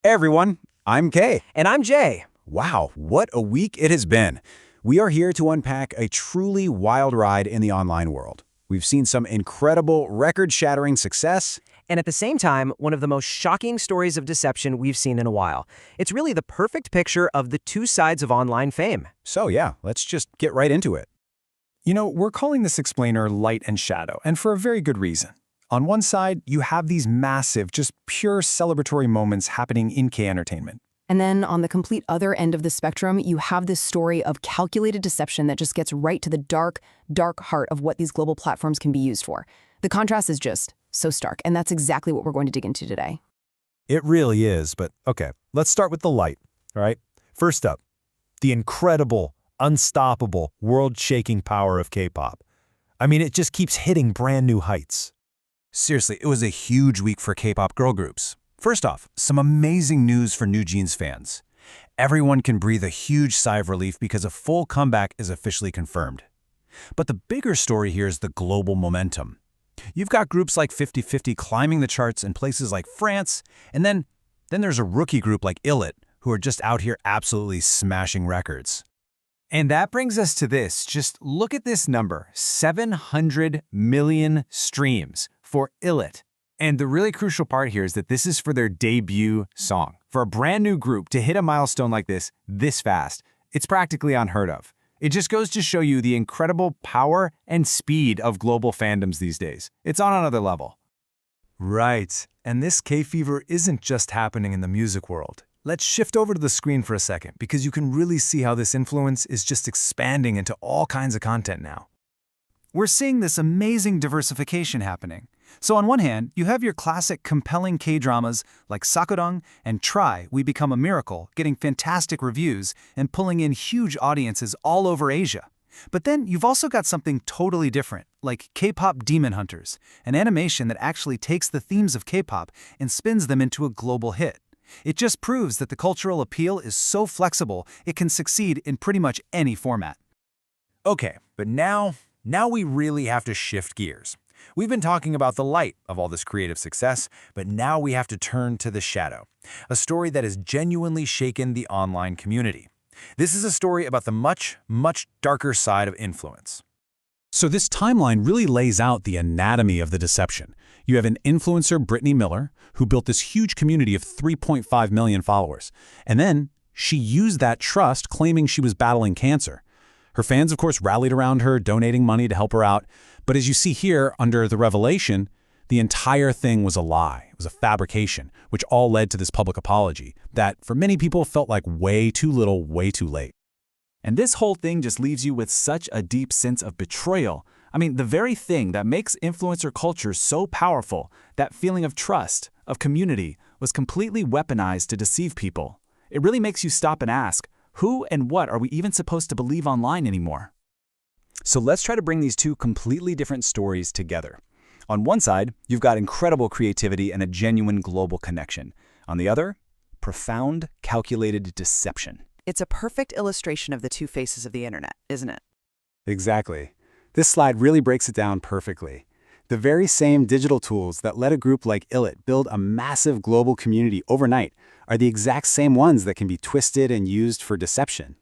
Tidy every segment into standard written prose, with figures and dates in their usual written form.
Hey everyone, I'm Kay. And I'm Jay. Wow, what a week it has been. We are here to unpack a truly wild ride in the online world. We've seen some incredible, record-shattering success. And at the same time, one of the most shocking stories of deception we've seen in a while. It's really the perfect picture of the two sides of online fame. So yeah, let's just get right into it. You know, we're calling this explainer light and shadow, and for a very good reason. On one side, you have these massive, just pure celebratory moments happening in K entertainment. And then on the complete other end of the spectrum, you have this story of calculated deception that just gets right to the dark, dark heart of what these global platforms can be used for. The contrast is just so stark, and that's exactly what we're going to dig into today. It really is, but okay, let's start with the light, all right? First up, the incredible, unstoppable, world-shaking power of K-pop. I mean, it just keeps hitting brand new heights. Seriously, it was a huge week for K-pop girl groups. First off, some amazing news for Newzins fans. Everyone can breathe a huge sigh of relief because a full comeback is officially confirmed. But the bigger story here is the global momentum. You've got groups like PFTPT climbing the charts in places like France, and then there's a rookie group like ILLIT who are just out here absolutely smashing records. And that brings us to this. Just look at this number, 700 million streams for ILLIT. And the really crucial part here is that this is for their debut song. For a brand new group to hit a milestone like this fast, it's practically unheard of. It just goes to show you the incredible power and speed of global fandoms these days. It's on another level. Right, and this K-fever isn't just happening in the music world. Let's shift over to the screen for a second, because you can really see how this influence is just expanding into all kinds of content now. We're seeing this amazing diversification happening. So on one hand, you have your classic compelling K-dramas like Seochodong and Try, We Become a Miracle, getting fantastic reviews and pulling in huge audiences all over Asia. But then you've also got something totally different, like K-pop Demon Hunters, an animation that actually takes the themes of K-pop and spins them into a global hit. It just proves that the cultural appeal is so flexible, it can succeed in pretty much any format. Okay, but now we really have to shift gears. We've been talking about the light of all this creative success, but now we have to turn to the shadow, a story that has genuinely shaken the online community. This is a story about the much, much darker side of influence. So this timeline really lays out the anatomy of the deception. You have an influencer, Brittany Miller, who built this huge community of 3.5 million followers. And then she used that trust, claiming she was battling cancer. Her fans, of course, rallied around her, donating money to help her out. But as you see here, under the revelation, the entire thing was a lie. It was a fabrication, which all led to this public apology that, for many people, felt like way too little, way too late. And this whole thing just leaves you with such a deep sense of betrayal. I mean, the very thing that makes influencer culture so powerful, that feeling of trust, of community, was completely weaponized to deceive people. It really makes you stop and ask, who and what are we even supposed to believe online anymore? So let's try to bring these two completely different stories together. On one side, you've got incredible creativity and a genuine global connection. On the other, profound, calculated deception. It's a perfect illustration of the two faces of the internet, isn't it? Exactly. This slide really breaks it down perfectly. The very same digital tools that let a group like ILLIT build a massive global community overnight are the exact same ones that can be twisted and used for deception.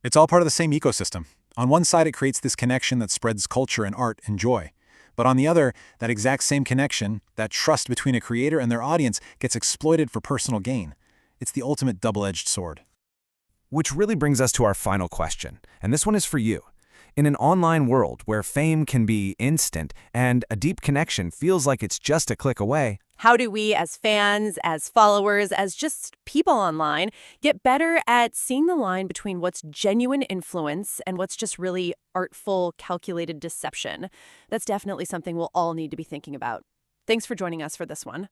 It's all part of the same ecosystem. On one side, it creates this connection that spreads culture and art and joy. But on the other, that exact same connection, that trust between a creator and their audience, gets exploited for personal gain. It's the ultimate double-edged sword. Which really brings us to our final question, and this one is for you. In an online world where fame can be instant and a deep connection feels like it's just a click away, how do we as fans, as followers, as just people online, get better at seeing the line between what's genuine influence and what's just really artful, calculated deception? That's definitely something we'll all need to be thinking about. Thanks for joining us for this one.